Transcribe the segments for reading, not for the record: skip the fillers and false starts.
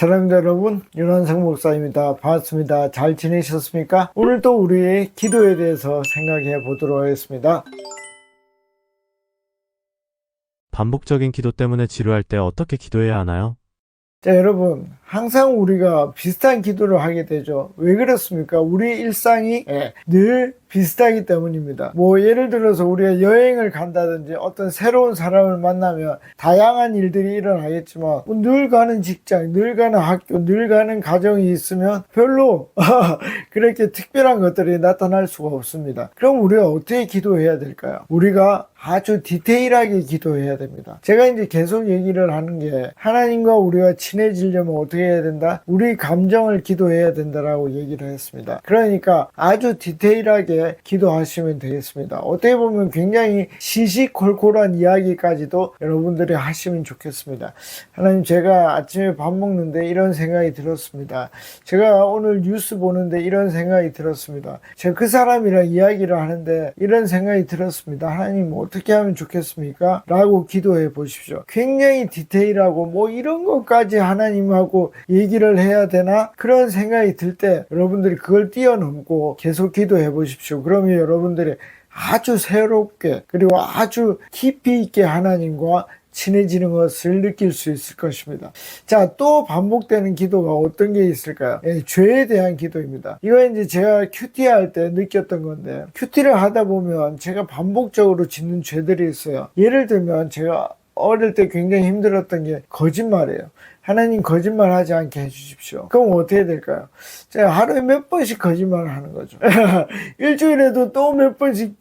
사랑자 여러분, 윤한성 목사입니다. 반갑습니다. 잘 지내셨습니까? 오늘 또 우리의 기도에 대해서 생각해 보도록 하겠습니다. 반복적인 기도 때문에 지루할 때 어떻게 기도해야 하나요? 자, 여러분, 항상 우리가 비슷한 기도를 하게 되죠. 왜 그렇습니까? 우리 일상이 늘 비슷하기 때문입니다. 예를 들어서 우리가 여행을 간다든지 어떤 새로운 사람을 만나면 다양한 일들이 일어나겠지만 늘 가는 직장, 늘 가는 학교, 늘 가는 가정이 있으면 별로 그렇게 특별한 것들이 나타날 수가 없습니다. 그럼 우리가 어떻게 기도해야 될까요? 우리가 아주 디테일하게 기도해야 됩니다. 제가 이제 계속 얘기를 하는 게 하나님과 우리가 친해지려면 어떻게 해야 된다? 우리 감정을 기도해야 된다라고 얘기를 했습니다. 그러니까 아주 디테일하게 기도하시면 되겠습니다. 어떻게 보면 굉장히 시시콜콜한 이야기까지도 여러분들이 하시면 좋겠습니다. 하나님, 제가 아침에 밥 먹는데 이런 생각이 들었습니다. 제가 오늘 뉴스 보는데 이런 생각이 들었습니다. 제가 그 사람이랑 이야기를 하는데 이런 생각이 들었습니다. 하나님, 어떻게 하면 좋겠습니까? 라고 기도해 보십시오. 굉장히 디테일하고 이런 것까지 하나님하고 얘기를 해야 되나? 그런 생각이 들 때 여러분들이 그걸 뛰어넘고 계속 기도해 보십시오. 그러면 여러분들이 아주 새롭게 그리고 아주 깊이 있게 하나님과 친해지는 것을 느낄 수 있을 것입니다. 자, 또 반복되는 기도가 어떤 게 있을까요? 죄에 대한 기도입니다. 이거 이제 제가 큐티 할 때 느꼈던 건데, 큐티를 하다 보면 제가 반복적으로 짓는 죄들이 있어요. 예를 들면 제가 어릴 때 굉장히 힘들었던 게 거짓말이에요. 하나님, 거짓말 하지 않게 해주십시오. 그럼 어떻게 될까요? 제가 하루에 몇 번씩 거짓말을 하는 거죠. 일주일에도 또 몇 번씩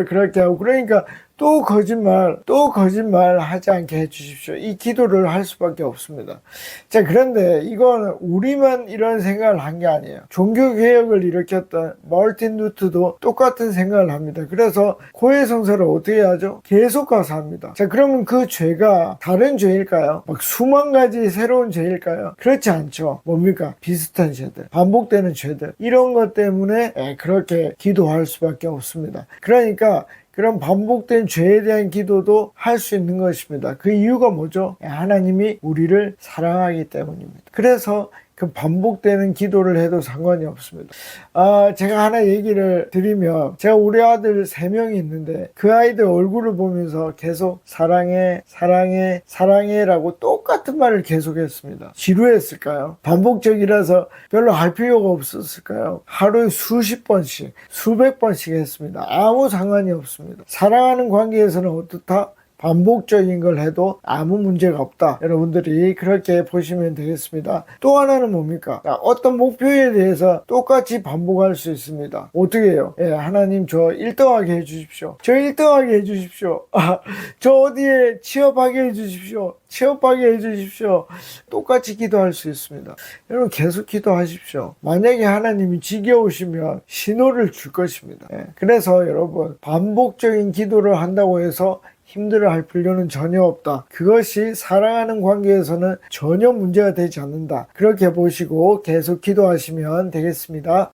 그렇게 하고, 그러니까 또 거짓말 하지 않게 해주십시오. 이 기도를 할 수밖에 없습니다. 자, 그런데 이건 우리만 이런 생각을 한 게 아니에요. 종교개혁을 일으켰던 마르틴 루터도 똑같은 생각을 합니다. 그래서 고해성사를 어떻게 하죠? 계속 가서 합니다. 자, 그러면 그 죄가 다른 죄일까요? 수만 가지 새로운 죄일까요? 그렇지 않죠. 뭡니까? 비슷한 죄들, 반복되는 죄들, 이런 것 때문에 그렇게 기도할 수밖에 없습니다. 그러니까 그런 반복된 죄에 대한 기도도 할 수 있는 것입니다. 그 이유가 뭐죠? 하나님이 우리를 사랑하기 때문입니다. 그래서 그 반복되는 기도를 해도 상관이 없습니다. 제가 하나 얘기를 드리면, 제가 우리 아들 3명이 있는데 그 아이들 얼굴을 보면서 계속 사랑해 라고 똑같은 말을 계속했습니다. 지루했을까요? 반복적이라서 별로 할 필요가 없었을까요? 하루에 수십 번씩, 수백 번씩 했습니다. 아무 상관이 없습니다. 사랑하는 관계에서는 어떻다? 반복적인 걸 해도 아무 문제가 없다. 여러분들이 그렇게 보시면 되겠습니다. 또 하나는 뭡니까? 어떤 목표에 대해서 똑같이 반복할 수 있습니다. 어떻게 해요? 하나님, 저 1등하게 해주십시오. 저 1등하게 해주십시오. 저 어디에 취업하게 해주십시오. 취업하게 해주십시오. 똑같이 기도할 수 있습니다. 여러분, 계속 기도하십시오. 만약에 하나님이 지겨우시면 신호를 줄 것입니다. 그래서 여러분, 반복적인 기도를 한다고 해서 힘들어할 필요는 전혀 없다. 그것이 사랑하는 관계에서는 전혀 문제가 되지 않는다. 그렇게 보시고 계속 기도하시면 되겠습니다.